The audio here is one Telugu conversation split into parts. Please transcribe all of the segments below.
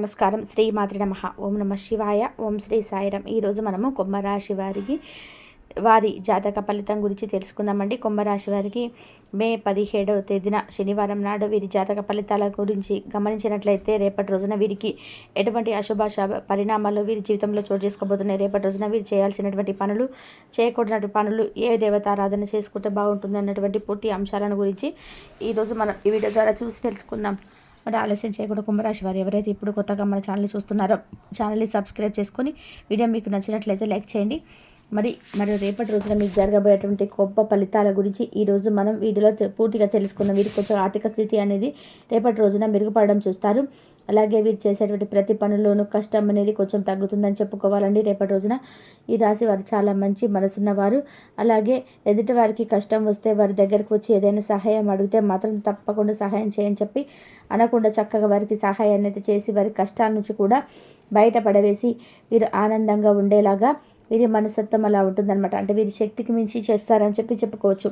నమస్కారం. శ్రీ మాతృ నమః. ఓం నమ శివాయ. ఓం శ్రీ సాయిరం. ఈరోజు మనము కుంభరాశి వారి జాతక ఫలితం గురించి తెలుసుకుందామండి. కుంభరాశి వారికి మే 17వ తేదీన శనివారం నాడు వీరి జాతక ఫలితాల గురించి గమనించినట్లయితే రేపటి రోజున వీరికి ఎటువంటి అశుభ పరిణామాలు వీరి జీవితంలో చోటు చేసుకోబోతున్నాయి. రేపటి రోజున వీరు చేయాల్సినటువంటి పనులు, చేయకూడనటువంటి పనులు, ఏ దేవతారాధన చేసుకుంటే బాగుంటుంది అన్నటువంటి పూర్తి అంశాలను గురించి ఈరోజు మనం ఈ వీడియో ద్వారా చూసి తెలుసుకుందాం. మరి ఆలస్యం చేయకుండా కుంభరాశి వారు ఎవరైతే ఇప్పుడు కొత్తగా మన ఛానల్ని చూస్తున్నారో ఛానల్ని సబ్స్క్రైబ్ చేసుకొని వీడియో మీకు నచ్చినట్లయితే లైక్ చేయండి. మరి రేపటి రోజున మీకు జరగబోయేటువంటి గొప్ప ఫలితాల గురించి ఈరోజు మనం వీడియోలో పూర్తిగా తెలుసుకున్నాం. వీరికి కొంచెం ఆర్థిక స్థితి అనేది రేపటి రోజున మెరుగుపడడం చూస్తారు. అలాగే వీరు చేసేటువంటి ప్రతి పనుల్లోనూ కష్టం అనేది కొంచెం తగ్గుతుందని చెప్పుకోవాలండి. రేపటి రోజున ఈ రాశి వారు చాలా మంచి మనసున్నవారు. అలాగే ఎదుటి వారికి కష్టం వస్తే వారి దగ్గరకు వచ్చి ఏదైనా సహాయం అడిగితే మాత్రం తప్పకుండా సహాయం చేయని చెప్పి అనకుండా చక్కగా వారికి సహాయాన్ని అయితే చేసి వారి కష్టాల నుంచి కూడా బయటపడవేసి వీరు ఆనందంగా ఉండేలాగా వీరి మనస్తత్వం అలా ఉంటుందన్నమాట. అంటే వీరి శక్తికి మించి చేస్తారని చెప్పుకోవచ్చు.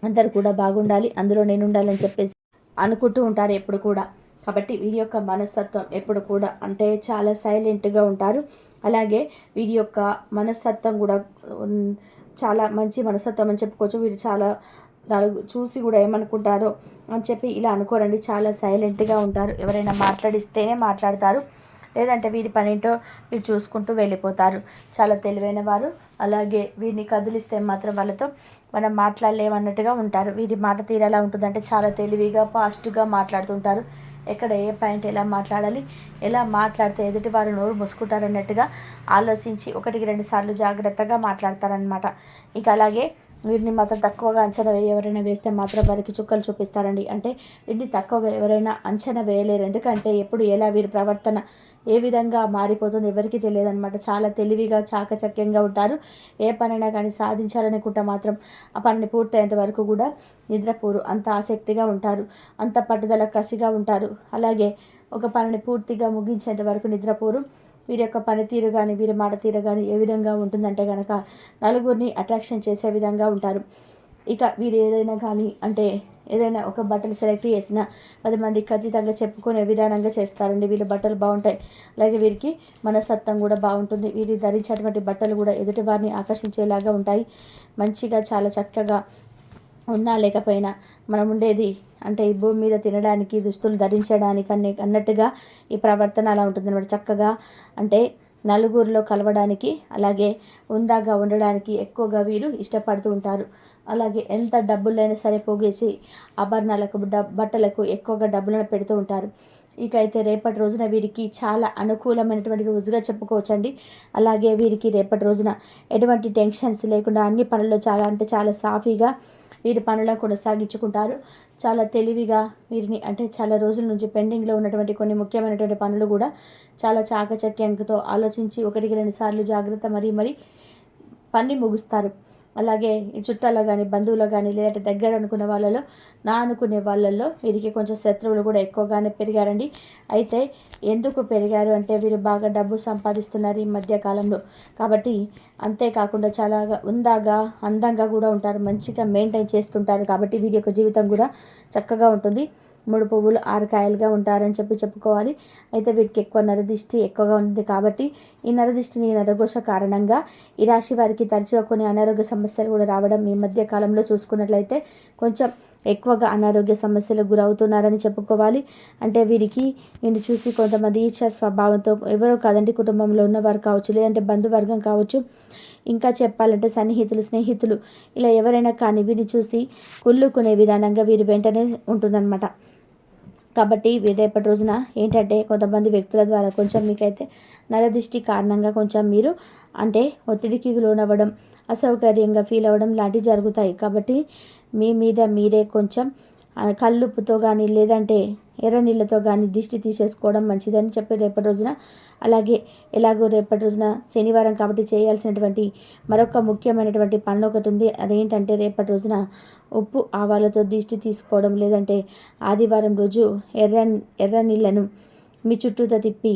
అందరు కూడా బాగుండాలి, అందులో నేను ఉండాలని చెప్పేసి అనుకుంటూ ఉంటారు ఎప్పుడు కూడా. కాబట్టి వీరి యొక్క మనస్తత్వం ఎప్పుడు కూడా అంటే చాలా సైలెంట్గా ఉంటారు. అలాగే వీరి యొక్క మనస్తత్వం కూడా చాలా మంచి మనస్తత్వం అని చెప్పుకోవచ్చు. వీరు చాలా చూసి కూడా ఏమనుకుంటారో అని చెప్పి ఇలా అనుకోరండి. చాలా సైలెంట్గా ఉంటారు. ఎవరైనా మాట్లాడిస్తేనే మాట్లాడతారు, లేదంటే వీరి పనింటో వీరు చూసుకుంటూ వెళ్ళిపోతారు. చాలా తెలివైన వారు. అలాగే వీరిని కదిలిస్తే మాత్రం వాళ్ళతో మనం మాట్లాడలేమన్నట్టుగా ఉంటారు. వీరి మాట తీరు ఎలా ఉంటుందంటే చాలా తెలివిగా ఫాస్ట్గా మాట్లాడుతుంటారు. ఎక్కడ ఏ పాయింట్ ఎలా మాట్లాడాలి, ఎలా మాట్లాడితే ఎదుటి వారు నోరు మూసుకుంటారన్నట్టుగా ఆలోచించి 1-2 సార్లు జాగ్రత్తగా మాట్లాడతారనమాట. ఇక అలాగే వీరిని మాత్రం తక్కువగా అంచనా ఎవరైనా వేస్తే మాత్రం వారికి చుక్కలు చూపిస్తారండి. అంటే వీరిని తక్కువగా ఎవరైనా అంచనా వేయలేరు. ఎందుకంటే ఎప్పుడు ఎలా వీరి ప్రవర్తన ఏ విధంగా మారిపోతుందో ఎవరికి తెలియదన్నమాట. చాలా తెలివిగా చాకచక్యంగా ఉంటారు. ఏ పనైనా కానీ సాధించాలనుకుంటే మాత్రం ఆ పనిని పూర్తయ్యేంత వరకు కూడా నిద్రపోరు. అంత ఆసక్తిగా ఉంటారు, అంత పట్టుదల కసిగా ఉంటారు. అలాగే ఒక పనిని పూర్తిగా ముగించేంత వరకు నిద్రపోరు. వీరి యొక్క పనితీరు కానీ వీరి మాట తీరు కానీ ఏ విధంగా ఉంటుందంటే కనుక నలుగురిని అట్రాక్షన్ చేసే విధంగా ఉంటారు. ఇక వీరు ఏదైనా కానీ అంటే ఏదైనా ఒక బట్టలు సెలెక్ట్ చేసినా 10 మంది ఖచ్చితంగా చెప్పుకునే విధానంగా చేస్తారండి. వీళ్ళ బట్టలు బాగుంటాయి. అలాగే వీరికి మనస్తత్వం కూడా బాగుంటుంది. వీరు ధరించేటువంటి బట్టలు కూడా ఎదుటి వారిని ఆకర్షించేలాగా ఉంటాయి. మంచిగా చాలా చక్కగా ఉన్నా లేకపోయినా మనం ఉండేది అంటే ఈ భూమి మీద తినడానికి, దుస్తులు ధరించడానికి అన్నట్టుగా ఈ ప్రవర్తన అలా ఉంటుందన్నమాట. చక్కగా అంటే నలుగురిలో కలవడానికి, అలాగే ఉందాగా ఉండడానికి ఎక్కువగా వీరు ఇష్టపడుతూ ఉంటారు. అలాగే ఎంత డబ్బులైనా సరే పోగేసి ఆభరణాలకు బట్టలకు ఎక్కువగా డబ్బులను పెడుతూ ఉంటారు. ఇక అయితే రేపటి రోజున వీరికి చాలా అనుకూలమైనటువంటి రోజుగా చెప్పుకోవచ్చండి. అలాగే వీరికి రేపటి రోజున ఎటువంటి టెన్షన్స్ లేకుండా అన్ని పనుల్లో చాలా సాఫీగా వీరి పనులను కొనసాగించుకుంటారు. చాలా తెలివిగా వీరిని అంటే చాలా రోజుల నుంచి పెండింగ్లో ఉన్నటువంటి కొన్ని ముఖ్యమైనటువంటి పనులు కూడా చాలా చాకచక్యంతో ఆలోచించి 1-2 సార్లు జాగ్రత్త మరి పని ముగుస్తారు. అలాగే ఈ చుట్టాలో కానీ బంధువులు కానీ లేదంటే దగ్గర అనుకునే వాళ్ళల్లో వీరికి కొంచెం శత్రువులు కూడా ఎక్కువగానే పెరిగారండి. అయితే ఎందుకు పెరిగారు అంటే వీరు బాగా డబ్బు సంపాదిస్తున్నారు ఈ మధ్య కాలంలో. కాబట్టి అంతేకాకుండా చాలా అందంగా కూడా ఉంటారు. మంచిగా మెయింటైన్ చేస్తుంటారు. కాబట్టి వీరి యొక్క జీవితం కూడా చక్కగా ఉంటుంది. 3 పువ్వులు 6 కాయలుగా ఉంటారని చెప్పుకోవాలి. అయితే వీరికి ఎక్కువ నరదిష్టి ఎక్కువగా ఉంటుంది. కాబట్టి ఈ నరదిష్టిని నరఘోష కారణంగా ఈ రాశి వారికి తరచుగా కొన్ని అనారోగ్య సమస్యలు కూడా రావడం ఈ మధ్య కాలంలో చూసుకున్నట్లయితే కొంచెం ఎక్కువగా అనారోగ్య సమస్యలకు గురవుతున్నారని చెప్పుకోవాలి. అంటే వీరిని చూసి కొంతమంది ఈర్ష్య స్వభావంతో ఎవరో కాదండి, కుటుంబంలో ఉన్నవారు కావచ్చు, లేదంటే బంధువర్గం కావచ్చు, ఇంకా చెప్పాలంటే సన్నిహితులు, స్నేహితులు ఇలా ఎవరైనా కానీ వీరిని చూసి కుళ్ళుకునే విధానంగా వీరి వెంటనే ఉంటుందన్నమాట. కాబట్టి రేపటి రోజున ఏంటంటే కొంతమంది వ్యక్తుల ద్వారా కొంచెం మీకైతే నరదిష్టి కారణంగా కొంచెం మీరు అంటే ఒత్తిడికి లోనవ్వడం, అసౌకర్యంగా ఫీల్ అవ్వడం లాంటివి జరుగుతాయి. కాబట్టి మీ మీద మీరే కొంచెం కల్లుప్పుతో కానీ లేదంటే ఎర్ర నీళ్ళతో కానీ దిష్టి తీసేసుకోవడం మంచిదని చెప్పి రేపటి రోజున. అలాగే ఎలాగో రేపటి రోజున శనివారం కాబట్టి చేయాల్సినటువంటి మరొక ముఖ్యమైనటువంటి పనులు ఒకటి ఉంది. అదేంటంటే రేపటి రోజున ఉప్పు ఆవాలతో దిష్టి తీసుకోవడం, లేదంటే ఆదివారం రోజు ఎర్ర నీళ్ళను మీ చుట్టూతో తిప్పి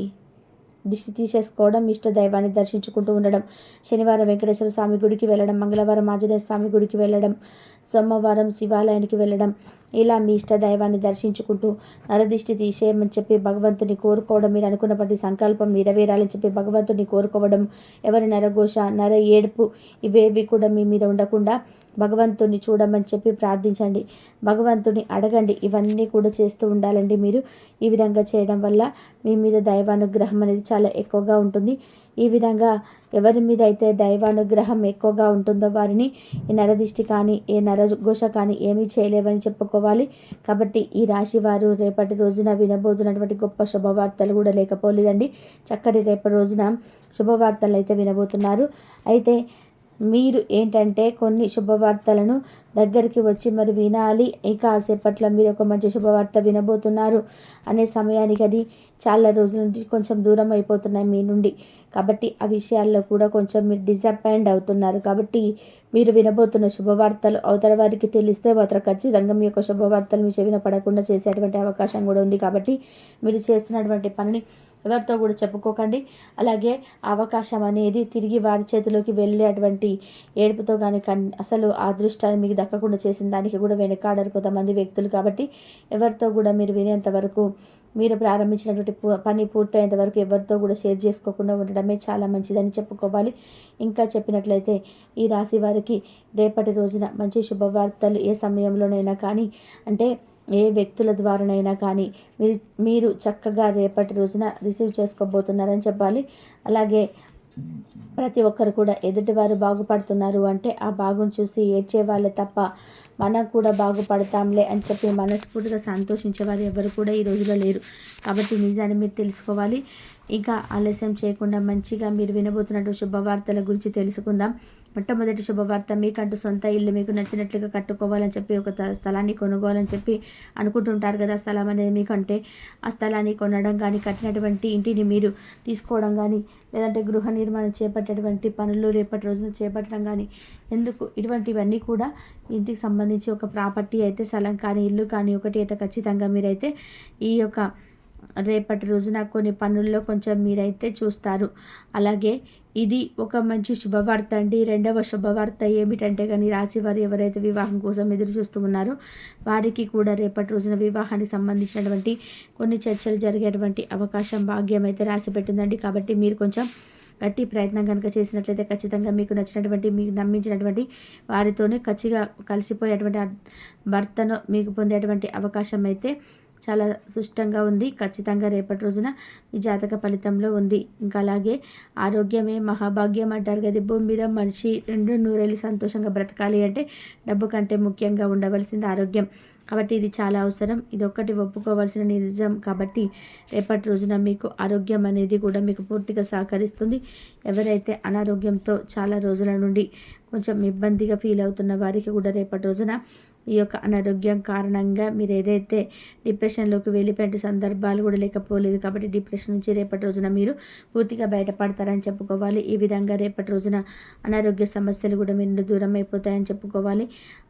దిష్టి తీసేసుకోవడం, ఇష్ట దైవాన్ని దర్శించుకుంటూ ఉండడం, శనివారం వెంకటేశ్వర స్వామి గుడికి వెళ్ళడం, మంగళవారం ఆంజనేయ స్వామి గుడికి వెళ్ళడం, సోమవారం శివాలయానికి వెళ్ళడం, ఇలా మీ ఇష్ట దైవాన్ని దర్శించుకుంటూ నరదిష్టి తీసేయమని చెప్పి భగవంతుని కోరుకోవడం, మీరు అనుకున్నప్పటి సంకల్పం నెరవేరాలని చెప్పి భగవంతుని కోరుకోవడం, ఎవరి నరఘోష నర ఏడుపు ఇవేవి కూడా మీ మీద ఉండకుండా భగవంతుని చూడమని చెప్పి ప్రార్థించండి, భగవంతుని అడగండి. ఇవన్నీ కూడా చేస్తూ ఉండాలండి మీరు. ఈ విధంగా చేయడం వల్ల మీ మీద దైవానుగ్రహం అనేది చాలా ఎక్కువగా ఉంటుంది. ఈ విధంగా ఎవరి మీద అయితే దైవానుగ్రహం ఎక్కువగా ఉంటుందో వారిని ఈ నరదిష్టి కానీ ఏ నరఘోష కానీ ఏమీ చేయలేవని చెప్పుకోవాలి. కాబట్టి ఈ రాశి వారు రేపటి రోజున వినబోతున్నటువంటి గొప్ప శుభవార్తలు కూడా లేకపోలేదండి. చక్కటి రేపటి రోజున శుభవార్తలు అయితే వినబోతున్నారు. అయితే మీరు ఏంటంటే కొన్ని శుభవార్తలను దగ్గరికి వచ్చి మరి వినాలి, ఇక కాసేపట్లో మీరు ఒక మంచి శుభవార్త వినబోతున్నారు అనే సమయానికి అది చాలా రోజుల నుండి కొంచెం దూరం అయిపోతున్నాయి మీ నుండి. కాబట్టి ఆ విషయాల్లో కూడా కొంచెం మీరు డిసప్పాయింట్ అవుతున్నారు. కాబట్టి మీరు వినబోతున్న శుభవార్తలు అవతల వారికి తెలిస్తే మాత్రం ఖచ్చితంగా మీ యొక్క శుభవార్తలు మీ చెవిన పడకుండా చేసేటువంటి అవకాశం కూడా ఉంది. కాబట్టి మీరు చేస్తున్నటువంటి పనిని ఎవరితో కూడా చెప్పుకోకండి. అలాగే అవకాశం అనేది తిరిగి వారి చేతిలోకి వెళ్ళేటువంటి ఏడుపుతో కానీ అసలు ఆ అదృష్టాన్ని మీకు దక్కకుండా చేసిన దానికి కూడా వెనకాడరు కొంతమంది వ్యక్తులు. కాబట్టి ఎవరితో కూడా మీరు వినేంత వరకు, మీరు ప్రారంభించినటువంటి పని పూర్తయ్యేంత వరకు ఎవరితో కూడా షేర్ చేసుకోకుండా ఉండడమే చాలా మంచిదని చెప్పుకోవాలి. ఇంకా చెప్పినట్లయితే ఈ రాశి వారికి రేపటి రోజున మంచి శుభవార్తలు ఏ సమయంలోనైనా కానీ, అంటే ఏ వ్యక్తుల ద్వారానైనా కానీ మీరు చక్కగా రేపటి రోజున రిసీవ్ చేసుకోబోతున్నారని చెప్పాలి. అలాగే ప్రతి ఒక్కరు కూడా ఎదుటివారు బాగుపడుతున్నారు అంటే ఆ బాగుని చూసి ఏడ్చే వాళ్ళే తప్ప మనం కూడా బాగుపడతాంలే అని చెప్పి మనస్ఫూర్తిగా సంతోషించేవారు ఎవరు కూడా ఈ రోజులో లేరు. కాబట్టి నిజాన్ని మీరు తెలుసుకోవాలి. ఇంకా ఆలస్యం చేయకుండా మంచిగా మీరు వినబోతున్నటువంటి శుభవార్తల గురించి తెలుసుకుందాం. మొట్టమొదటి శుభవార్త, మీకంటూ సొంత ఇల్లు మీకు నచ్చినట్లుగా కట్టుకోవాలని చెప్పి ఒక స్థలాన్ని కొనుక్కోవాలని చెప్పి అనుకుంటుంటారు కదా. స్థలం అనేది మీకంటే ఆ స్థలాన్ని కొనడం కానీ, కట్టినటువంటి ఇంటిని మీరు తీసుకోవడం కానీ, లేదంటే గృహ నిర్మాణం చేపట్టేటువంటి పనులు రేపటి రోజున చేపట్టడం కానీ, ఎందుకు ఇటువంటివన్నీ కూడా ఇంటికి సంబంధించి ఒక ప్రాపర్టీ అయితే, స్థలం కానీ ఇల్లు కానీ ఒకటి అయితే ఖచ్చితంగా మీరైతే ఈ యొక్క రేపటి రోజున కొన్ని పనుల్లో కొంచెం మీరైతే చూస్తారు. అలాగే ఇది ఒక మంచి శుభవార్త అండి. రెండవ శుభవార్త ఏమిటంటే కానీ రాశి వారు ఎవరైతే వివాహం కోసం ఎదురు చూస్తూ ఉన్నారో వారికి కూడా రేపటి రోజున వివాహానికి సంబంధించినటువంటి కొన్ని చర్చలు జరిగేటువంటి అవకాశం, భాగ్యం అయితే రాసి పెట్టిందండి. కాబట్టి మీరు కొంచెం గట్టి ప్రయత్నం కనుక చేసినట్లయితే ఖచ్చితంగా మీకు నచ్చినటువంటి, మీకు నమ్మించినటువంటి వారితోనే కలిసిపోయేటువంటి భర్తను మీకు పొందేటువంటి అవకాశం అయితే చాలా సుష్టంగా ఉంది. ఖచ్చితంగా రేపటి రోజున ఈ జాతక ఫలితంలో ఉంది. ఇంకా అలాగే ఆరోగ్యమే మహాభాగ్యం అంటారు కదా. భూమి మీద మనిషి 2 నూరేళ్ళు సంతోషంగా బ్రతకాలి అంటే డబ్బు కంటే ముఖ్యంగా ఉండవలసింది ఆరోగ్యం. కాబట్టి ఇది చాలా అవసరం, ఇది ఒక్కటి ఒప్పుకోవాల్సిన నిజం. కాబట్టి రేపటి రోజున మీకు ఆరోగ్యం అనేది కూడా మీకు పూర్తిగా సహకరిస్తుంది. ఎవరైతే అనారోగ్యంతో చాలా రోజుల నుండి కొంచెం ఇబ్బందిగా ఫీల్ అవుతున్న వారికి కూడా రేపటి రోజున ఈ యొక్క అనారోగ్యం కారణంగా మీరు ఏదైతే డిప్రెషన్లోకి వెళ్ళిపోయే సందర్భాలు కూడా లేకపోలేదు. కాబట్టి డిప్రెషన్ నుంచి రేపటి రోజున మీరు పూర్తిగా బయటపడతారని చెప్పుకోవాలి. ఈ విధంగా రేపటి రోజున అనారోగ్య సమస్యలు కూడా మీరు దూరం అయిపోతాయని చెప్పుకోవాలి.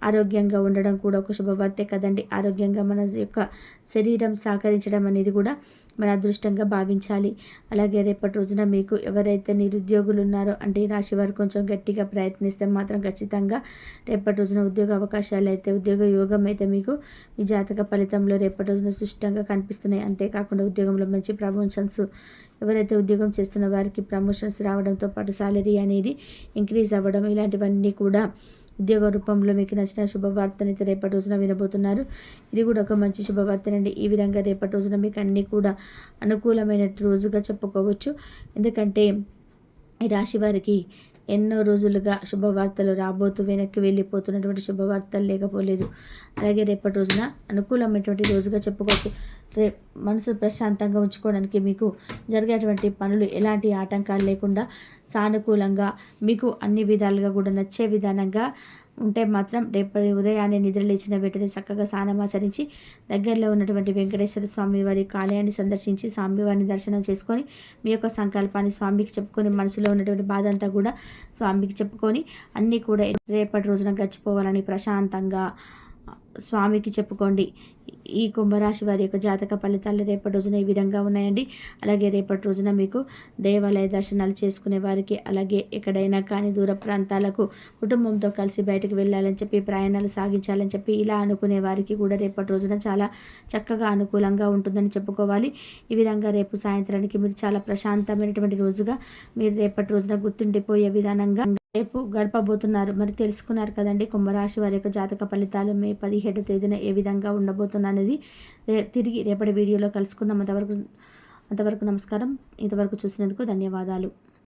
ఆరోగ్యంగా ఉండడం కూడా ఒక శుభవార్తే కదండి. ఆరోగ్యంగా మన యొక్క శరీరం సహకరించడం అనేది కూడా మన అదృష్టంగా భావించాలి. అలాగే రేపటి రోజున మీకు ఎవరైతే నిరుద్యోగులు ఉన్నారో, అంటే ఈ రాశి వారు కొంచెం గట్టిగా ప్రయత్నిస్తే మాత్రం ఖచ్చితంగా రేపటి రోజున ఉద్యోగ అవకాశాలు అయితే, ఉద్యోగ యోగం అయితే మీకు మీ జాతక ఫలితంలో రేపటి రోజున సుష్టంగా కనిపిస్తున్నాయి. అంతేకాకుండా ఉద్యోగంలో మంచి ప్రమోషన్స్, ఎవరైతే ఉద్యోగం చేస్తున్న వారికి ప్రమోషన్స్ రావడంతో పాటు సాలరీ అనేది ఇంక్రీజ్ అవ్వడం, ఇలాంటివన్నీ కూడా ఉద్యోగ రూపంలో మీకు నచ్చిన శుభవార్తనైతే రేపటి రోజున వినబోతున్నారు. ఇది కూడా ఒక మంచి శుభవార్తనండి. ఈ విధంగా రేపటి రోజున మీకు అన్నీ కూడా అనుకూలమైన రోజుగా చెప్పుకోవచ్చు. ఎందుకంటే ఈ రాశి వారికి ఎన్నో రోజులుగా శుభవార్తలు రాబోతూ వెనక్కి వెళ్ళిపోతున్నటువంటి శుభవార్తలు లేకపోలేదు. అలాగే రేపటి రోజున అనుకూలమైనటువంటి రోజుగా చెప్పుకోవచ్చు. మనసు ప్రశాంతంగా ఉంచుకోవడానికి మీకు జరిగేటువంటి పనులు ఎలాంటి ఆటంకాలు లేకుండా సానుకూలంగా మీకు అన్ని విధాలుగా కూడా నచ్చే విధానంగా ఉంటే మాత్రం రేపటి ఉదయాన్నే నిద్ర లేచిన వెంటనే చక్కగా స్నానమాచరించి దగ్గరలో ఉన్నటువంటి వెంకటేశ్వర స్వామి వారి ఆలయాన్ని సందర్శించి స్వామివారిని దర్శనం చేసుకొని మీ యొక్క సంకల్పాన్ని స్వామికి చెప్పుకొని, మనసులో ఉన్నటువంటి బాధ అంతా కూడా స్వామికి చెప్పుకొని అన్నీ కూడా రేపటి రోజున గడిచిపోవాలని ప్రశాంతంగా స్వామికి చెప్పుకోండి. ఈ కుంభరాశి వారి యొక్క జాతక ఫలితాలు రేపటి రోజున ఈ విధంగా ఉన్నాయండి. అలాగే రేపటి రోజున మీకు దేవాలయ దర్శనాలు చేసుకునే వారికి, అలాగే ఎక్కడైనా కానీ దూర ప్రాంతాలకు కుటుంబంతో కలిసి బయటకు వెళ్ళాలని చెప్పి, ప్రయాణాలు సాగించాలని చెప్పి ఇలా అనుకునే వారికి కూడా రేపటి రోజున చాలా చక్కగా అనుకూలంగా ఉంటుందని చెప్పుకోవాలి. ఈ విధంగా రేపు సాయంత్రానికి మీరు చాలా ప్రశాంతమైనటువంటి రోజుగా మీరు రేపటి రోజున గుర్తుండిపోయే విధానంగా రేపు గడపబోతున్నారు. మరి తెలుసుకున్నారు కదండి కుంభరాశి వారి యొక్క జాతక ఫలితాలు మే 17 తేదీన ఏ విధంగా ఉండబోతున్నా అనేది. తిరిగి రేపటి వీడియోలో కలుసుకుందాం. అంతవరకు నమస్కారం. ఇంతవరకు చూసినందుకు ధన్యవాదాలు.